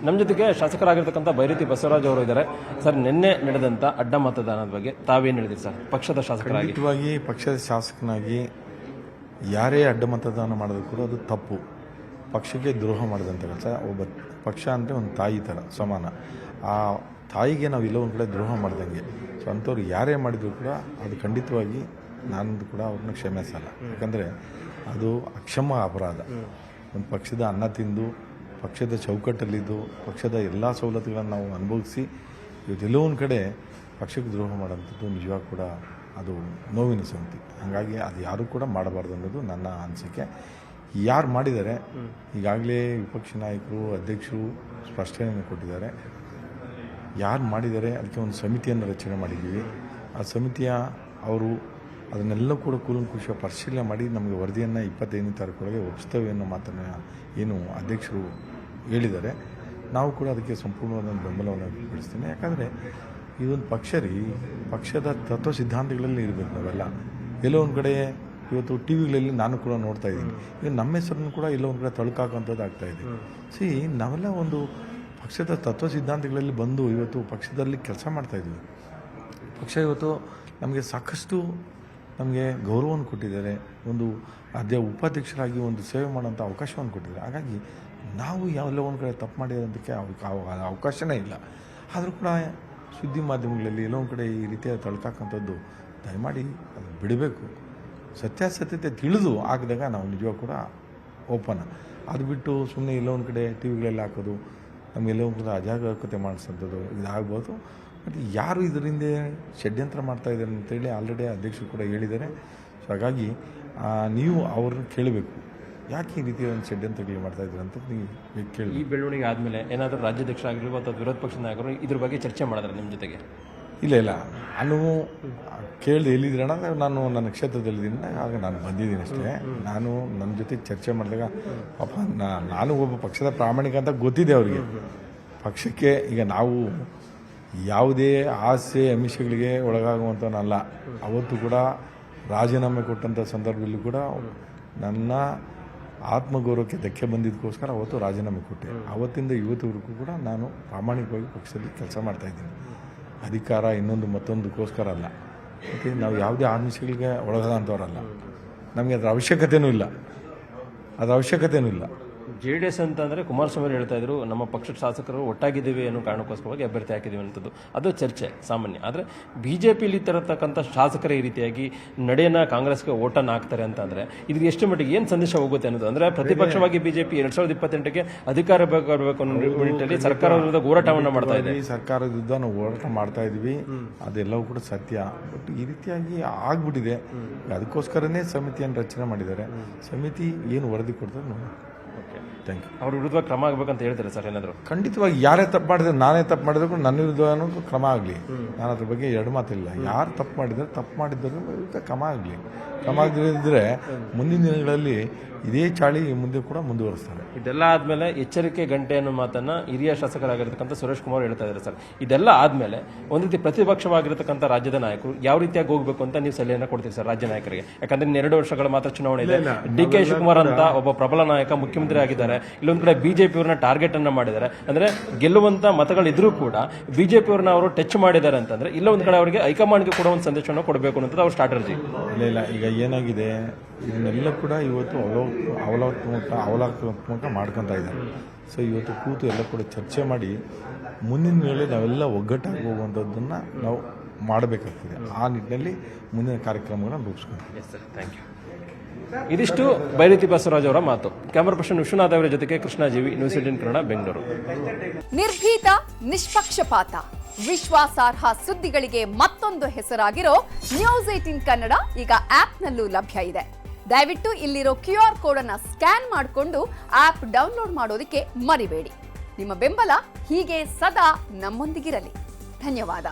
ನಮ್ಮ ಜೊತೆಗೆ ಶಾಸಕರಾಗಿರ್ತಕ್ಕಂಥ ಬೈರತಿ ಬಸವರಾಜ್ ಅವರು ಇದ್ದಾರೆ. ಸರ್, ನಿನ್ನೆ ನಡೆದಂಥ ಅಡ್ಡ ಮತದಾನದ ಬಗ್ಗೆ ತಾವೇನು ಹೇಳಿದ್ರಿ ಸರ್ ಪಕ್ಷದ ಶಾಸಕರಾಗಿ? ಖಂಡಿತವಾಗಿ ಪಕ್ಷದ ಶಾಸಕನಾಗಿ ಯಾರೇ ಅಡ್ಡ ಮತದಾನ ಮಾಡಿದ್ರು ಕೂಡ ಅದು ತಪ್ಪು, ಪಕ್ಷಕ್ಕೆ ದ್ರೋಹ ಮಾಡಿದಂಥ ಕೆಲಸ. ಒಬ್ಬ ಪಕ್ಷ ಅಂದರೆ ಒಂದು ತಾಯಿ ಥರ ಸಮಾನ. ಆ ತಾಯಿಗೆ ನಾವು ಎಲ್ಲೋ ಒಂದು ಕಡೆ ದ್ರೋಹ ಮಾಡ್ದಂಗೆ. ಸೊ ಅಂಥವ್ರು ಯಾರೇ ಮಾಡಿದ್ರು ಕೂಡ ಅದು ಖಂಡಿತವಾಗಿ ನಾನು ಕೂಡ ಅವ್ರನ್ನ ಕ್ಷಮಿಸಲ್ಲ. ಯಾಕಂದರೆ ಅದು ಅಕ್ಷಮ ಅಪರಾಧ. ಒಂದು ಪಕ್ಷದ ಅನ್ನ ತಿಂದು, ಪಕ್ಷದ ಚೌಕಟ್ಟಲ್ಲಿದ್ದು, ಪಕ್ಷದ ಎಲ್ಲ ಸವಲತ್ತುಗಳನ್ನು ನಾವು ಅನುಭವಿಸಿ ಇವತ್ತೆಲ್ಲೋ ಒಂದು ಕಡೆ ಪಕ್ಷಕ್ಕೆ ದ್ರೋಹ ಮಾಡೋಂಥದ್ದು ನಿಜವಾಗ ಕೂಡ ಅದು ನೋವಿನ ಸಂಗತಿ. ಹಾಗಾಗಿ ಅದು ಯಾರೂ ಕೂಡ ಮಾಡಬಾರ್ದು ಅನ್ನೋದು ನನ್ನ ಅನಿಸಿಕೆ. ಯಾರು ಮಾಡಿದ್ದಾರೆ, ಈಗಾಗಲೇ ವಿಪಕ್ಷ ನಾಯಕರು, ಅಧ್ಯಕ್ಷರು ಸ್ಪಷ್ಟನೆಯನ್ನು ಕೊಟ್ಟಿದ್ದಾರೆ. ಯಾರು ಮಾಡಿದ್ದಾರೆ ಅದಕ್ಕೆ ಒಂದು ಸಮಿತಿಯನ್ನು ರಚನೆ ಮಾಡಿದ್ದೀವಿ. ಆ ಸಮಿತಿಯ ಅವರು ಅದನ್ನೆಲ್ಲ ಕೂಡ ಕೂಲಂಕುಷ ಪರಿಶೀಲನೆ ಮಾಡಿ ನಮಗೆ ವರದಿಯನ್ನು 25ನೇ ತಾರೀಕೊಳಗೆ ಒಪ್ಪಿಸ್ತೇವೆ ಅನ್ನೋ ಮಾತನ್ನು ಏನು ಅಧ್ಯಕ್ಷರು ಹೇಳಿದ್ದಾರೆ. ನಾವು ಕೂಡ ಅದಕ್ಕೆ ಸಂಪೂರ್ಣವಾದ ಬೆಂಬಲವನ್ನು ವ್ಯಕ್ತಪಡಿಸ್ತೀನಿ. ಯಾಕಂದರೆ ಇದೊಂದು ಪಕ್ಷದ ತತ್ವ ಸಿದ್ಧಾಂತಗಳಲ್ಲಿ ಇರಬೇಕು ನಾವೆಲ್ಲ. ಎಲ್ಲೋ ಒಂದು ಕಡೆ ಇವತ್ತು ಟಿ ವಿಗಳಲ್ಲಿ ನಾನು ಕೂಡ ನೋಡ್ತಾ ಇದ್ದೀನಿ, ಈಗ ನಮ್ಮ ಹೆಸರನ್ನು ಕೂಡ ಎಲ್ಲೋ ಒಂದು ಕಡೆ ತಳುಕಾಕುವಂಥದ್ದು ಆಗ್ತಾಯಿದೆ. ನಾವೆಲ್ಲ ಒಂದು ಪಕ್ಷದ ತತ್ವ ಸಿದ್ಧಾಂತಗಳಲ್ಲಿ ಬಂದು ಇವತ್ತು ಪಕ್ಷದಲ್ಲಿ ಕೆಲಸ ಮಾಡ್ತಾಯಿದ್ವಿ. ಪಕ್ಷ ಇವತ್ತು ನಮಗೆ ಸಾಕಷ್ಟು ನಮಗೆ ಗೌರವವನ್ನು ಕೊಟ್ಟಿದ್ದಾರೆ, ಒಂದು ಉಪಾಧ್ಯಕ್ಷರಾಗಿ ಒಂದು ಸೇವೆ ಮಾಡೋಂಥ ಅವಕಾಶವನ್ನು ಕೊಟ್ಟಿದ್ದಾರೆ. ಹಾಗಾಗಿ ನಾವು ಯಾವೆಲ್ಲ ಒಂದು ಕಡೆ ತಪ್ಪು ಮಾಡಿರೋದಕ್ಕೆ ಅವಕಾಶನೇ ಇಲ್ಲ. ಆದರೂ ಕೂಡ ಸುದ್ದಿ ಮಾಧ್ಯಮಗಳಲ್ಲಿ ಎಲ್ಲೋ ಒಂದು ಕಡೆ ಈ ರೀತಿಯ ತಳ್ಕಾಕಂಥದ್ದು ದಯಮಾಡಿ ಅದು ಬಿಡಬೇಕು. ಸತ್ಯಾಸತ್ಯತೆ ತಿಳಿದು ಹಾಕಿದಾಗ ನಾವು ನಿಜವಾಗ ಕೂಡ ಓಪನ್. ಅದು ಬಿಟ್ಟು ಸುಮ್ಮನೆ ಎಲ್ಲೋ ಒಂದು ಕಡೆ ಟಿ ವಿಗಳಲ್ಲಿ ಹಾಕೋದು, ನಮಗೆಲ್ಲೋ ಒಂದು ಕಡೆ ಅಜಾಗರೂಕತೆ ಮಾಡಿಸೋಂಥದ್ದು ಇದಾಗ್ಬೋದು. ಮತ್ತು ಯಾರು ಇದರಿಂದ ಷಡ್ಯಂತ್ರ ಮಾಡ್ತಾಯಿದ್ದಾರೆ ಅಂತೇಳಿ ಆಲ್ರೆಡಿ ಅಧ್ಯಕ್ಷರು ಕೂಡ ಹೇಳಿದ್ದಾರೆ. ಸೊ ಹಾಗಾಗಿ ನೀವು ಅವ್ರನ್ನ ಕೇಳಬೇಕು, ಯಾಕೆ ಈ ರೀತಿಯ ಒಂದು ಷಡ್ಯಂತ್ರಗಳು ಮಾಡ್ತಾಯಿದ್ದಾರೆ ಅಂತ ನೀವು ಕೇಳಿ. ಈ ಬೆಳವಣಿಗೆ ಆದಮೇಲೆ ಏನಾದರೂ ರಾಜ್ಯಾಧ್ಯಕ್ಷರಾಗಿರ್ಬೋದು ಅಥವಾ ವಿರೋಧ ಪಕ್ಷದ ನಾಯಕರು ಇದ್ರ ಬಗ್ಗೆ ಚರ್ಚೆ ಮಾಡಿದ್ರೆ ನಿಮ್ಮ ಜೊತೆಗೆ? ಇಲ್ಲ, ನಾನು ಕೇಳಿದೆ ಎಲ್ಲಿದ್ದೀರಣ, ನಾನು ನನ್ನ ಕ್ಷೇತ್ರದಲ್ಲಿದ್ದೀನಿ, ಆಗ ನಾನು ಬಂದಿದ್ದೀನಿ ಅಷ್ಟೇ. ನಾನು ನನ್ನ ಜೊತೆ ಚರ್ಚೆ ಮಾಡಿದಾಗ ಪಾಪ ನಾನು ಒಬ್ಬ ಪಕ್ಷದ ಪ್ರಾಮಾಣಿಕ ಅಂತ ಗೊತ್ತಿದೆ ಅವರಿಗೆ. ಪಕ್ಷಕ್ಕೆ ಈಗ ನಾವು ಯಾವುದೇ ಆಸೆ ಆಮಿಷಗಳಿಗೆ ಒಳಗಾಗುವಂಥವನ್ನಲ್ಲ. ಅವತ್ತು ಕೂಡ ರಾಜೀನಾಮೆ ಕೊಟ್ಟಂಥ ಸಂದರ್ಭದಲ್ಲೂ ಕೂಡ ನನ್ನ ಆತ್ಮಗೌರವಕ್ಕೆ ಧಕ್ಕೆ ಬಂದಿದ್ದಕ್ಕೋಸ್ಕರ ಅವತ್ತು ರಾಜೀನಾಮೆ ಕೊಟ್ಟೆ. ಅವತ್ತಿಂದ ಇವತ್ತುವರೆಗೂ ಕೂಡ ನಾನು ಪ್ರಾಮಾಣಿಕವಾಗಿ ಪಕ್ಷದಲ್ಲಿ ಕೆಲಸ ಮಾಡ್ತಾಯಿದ್ದೀನಿ. ಅಧಿಕಾರ ಇನ್ನೊಂದು ಮತ್ತೊಂದಕ್ಕೋಸ್ಕರ ಅಲ್ಲ. ಮತ್ತು ನಾವು ಯಾವುದೇ ಆಮಿಷಗಳಿಗೆ ಒಳಗಾದಂಥವ್ರಲ್ಲ. ನಮಗೆ ಅದರ ಅವಶ್ಯಕತೆಯೂ ಇಲ್ಲ. JDS ಅಂತಂದರೆ ಕುಮಾರಸ್ವಾಮಿ ಹೇಳ್ತಾ ಇದ್ರು, ನಮ್ಮ ಪಕ್ಷದ ಶಾಸಕರು ಒಟ್ಟಾಗಿದ್ದೀವಿ ಅನ್ನೋ ಕಾರಣಕ್ಕೋಸ್ಕರವಾಗಿ ಅಭ್ಯರ್ಥಿ ಹಾಕಿದ್ದೀವಿ ಅನ್ನೋದು ಅದು ಚರ್ಚೆ ಸಾಮಾನ್ಯ. ಆದರೆ BJPಯಲ್ಲಿ ತರತಕ್ಕಂಥ ಶಾಸಕರ ಈ ರೀತಿಯಾಗಿ ನಡೆಯನ್ನ ಕಾಂಗ್ರೆಸ್ಗೆ ಓಟನ್ನು ಹಾಕ್ತಾರೆ ಅಂತಂದರೆ ಇದ್ರ ಎಷ್ಟು ಮಟ್ಟಿಗೆ ಏನು ಸಂದೇಶ ಹೋಗುತ್ತೆ ಅನ್ನೋದು. ಅಂದರೆ ಪ್ರತಿಪಕ್ಷವಾಗಿ BJP 2028ಕ್ಕೆ ಅಧಿಕಾರ ಬೇಕಾಗಬೇಕು ಅನ್ನೋ ನಿಟ್ಟಿನಲ್ಲಿ ಸರ್ಕಾರದ ವಿರುದ್ಧ ಹೋರಾಟವನ್ನು ಮಾಡ್ತಾ ಇದೆ. ಸರ್ಕಾರದ ವಿರುದ್ಧ ನಾವು ಹೋರಾಟ ಮಾಡ್ತಾ ಇದ್ವಿ, ಅದೆಲ್ಲವೂ ಕೂಡ ಸತ್ಯ. ಬಟ್ ಈ ರೀತಿಯಾಗಿ ಆಗ್ಬಿಟ್ಟಿದೆ. ಅದಕ್ಕೋಸ್ಕರನೇ ಸಮಿತಿಯನ್ನು ರಚನೆ ಮಾಡಿದ್ದಾರೆ. ಸಮಿತಿ ಏನು ವರದಿ ಕೊಡ್ತಾರೆ ನೋಡಿ. Thank you. ಅವ್ರ ವಿರುದ್ಧ ಕ್ರಮ ಆಗಬೇಕಂತ ಹೇಳ್ತಾರೆ ಸರ್ ಏನಾದರೂ? ಖಂಡಿತವಾಗಿ ಯಾರೇ ತಪ್ಪು ಮಾಡಿದ್ರೆ, ನಾನೇ ತಪ್ಪು ಮಾಡಿದ್ರು ನನ್ನ ವಿರುದ್ಧ ಅನ್ನೋದು ಕ್ರಮ ಆಗಲಿ. ನಾನು ಅದ್ರ ಬಗ್ಗೆ ಎರಡು ಮಾತಿಲ್ಲ. ಯಾರು ತಪ್ಪು ಮಾಡಿದ್ದಾರೆ ವಿರುದ್ಧ ಕ್ರಮ ಆಗಲಿ. ಕ್ರಮ ಆಗದಿದ್ದರೆ ಮುಂದಿನ ದಿನಗಳಲ್ಲಿ ಇದೇ ಚಾಳಿ ಮುಂದೆ ಕೂಡ ಮುಂದುವರಿಸ್ತಾರೆ. ಇದೆಲ್ಲ ಆದಮೇಲೆ ಎಚ್ಚರಿಕೆ ಗಂಟೆ ಅನ್ನೋ ಮಾತನ್ನು ಹಿರಿಯ ಶಾಸಕರಾಗಿರ್ತಕ್ಕಂಥ ಸುರೇಶ್ ಕುಮಾರ್ ಹೇಳ್ತಾ ಇದ್ದಾರೆ ಸರ್. ಇದೆಲ್ಲ ಆದಮೇಲೆ ಒಂದು ರೀತಿ ಪ್ರತಿಪಕ್ಷವಾಗಿರ್ತಕ್ಕಂಥ ರಾಜ್ಯದ ನಾಯಕರು ಯಾವ ರೀತಿಯಾಗಿ ಹೋಗಬೇಕು ಅಂತ ನೀವು ಸಲಹೆಯನ್ನು ಕೊಡ್ತೀರಿ ಸರ್ ರಾಜ್ಯ ನಾಯಕರಿಗೆ? ಯಾಕಂದ್ರೆ 2 ವರ್ಷಗಳ ಮಾತ್ರ ಚುನಾವಣೆ ಇದೆ. DK ಶಿವಕುಮಾರ್ ಅಂತ ಒಬ್ಬ ಪ್ರಬಲ ನಾಯಕ ಮುಖ್ಯಮಂತ್ರಿ ಆಗಿದ್ದಾರೆ. ಇಲ್ಲೊಂದು ಕಡೆ BJP ಅವ್ರನ್ನ ಟಾರ್ಗೆಟ್ ಅನ್ನ ಮಾಡಿದ್ದಾರೆ. ಅಂದ್ರೆ ಗೆಲ್ಲುವಂತ ಮತಗಳಿದ್ರೂ ಕೂಡ BJP ಅವ್ರನ್ನ ಅವರು ಟಚ್ ಮಾಡಿದ್ದಾರೆ ಅಂತಂದ್ರೆ ಇಲ್ಲೊಂದು ಕಡೆ ಅವರಿಗೆ ಹೈಕಮಾಂಡ್ಗೆ ಕೂಡ ಒಂದು ಸಂದೇಶವನ್ನು ಕೊಡಬೇಕು ಅನ್ನೋದು ಅವ್ರ ಸ್ಟ್ರಾಟಜಿ. ಇಲ್ಲ, ಈಗ ಏನಾಗಿದೆ, ಇದನ್ನೆಲ್ಲ ಕೂಡ ಇವತ್ತು ಅವಲೋಕಾತ್ಮಕ ಮಾಡ್ಕೊತಾ ಇದ್ದಾರೆ. ಸೊ ಇವತ್ತು ಕೂತು ಎಲ್ಲ ಕೂಡ ಚರ್ಚೆ ಮಾಡಿ ಮುಂದಿನ ವೇಳೆ ನಾವೆಲ್ಲ ಒಗ್ಗಟ್ಟಾಗಿ ಹೋಗುವಂಥದ್ದನ್ನು ನಾವು ಮಾಡಬೇಕಾಗ್ತದೆ. ಆ ನಿಟ್ಟಿನಲ್ಲಿ ಮುಂದಿನ ಕಾರ್ಯಕ್ರಮಗಳನ್ನು ರೂಪಿಸ್ಕೊಳ್ತೀವಿ. Thank you. ಇದಿಷ್ಟು ಬೈರತಿ ಬಸವರಾಜ್ ಅವರ ಮಾತು. ಕ್ಯಾಮರಾ ಪರ್ಸನ್ ವಿಶ್ವನಾಥ್ ಅವರ ಜೊತೆಗೆ ಕೃಷ್ಣಜೀವಿ, ನ್ಯೂಸ್ 18 ಕನ್ನಡ, ಬೆಂಗಳೂರು. ನಿರ್ಭೀತ, ನಿಷ್ಪಕ್ಷಪಾತ, ವಿಶ್ವಾಸಾರ್ಹ ಸುದ್ದಿಗಳಿಗೆ ಮತ್ತೊಂದು ಹೆಸರಾಗಿರೋ ನ್ಯೂಸ್ 18 ಕನ್ನಡ ಈಗ ಆಪ್ನಲ್ಲೂ ಲಭ್ಯ ಇದೆ. ದಯವಿಟ್ಟು ಇಲ್ಲಿರೋ QR ಕೋಡ್ ಅನ್ನ ಸ್ಕ್ಯಾನ್ ಮಾಡಿಕೊಂಡು ಆಪ್ ಡೌನ್ಲೋಡ್ ಮಾಡೋದಕ್ಕೆ ಮರಿಬೇಡಿ. ನಿಮ್ಮ ಬೆಂಬಲ ಹೀಗೆ ಸದಾ ನಮ್ಮೊಂದಿಗಿರಲಿ. ಧನ್ಯವಾದ.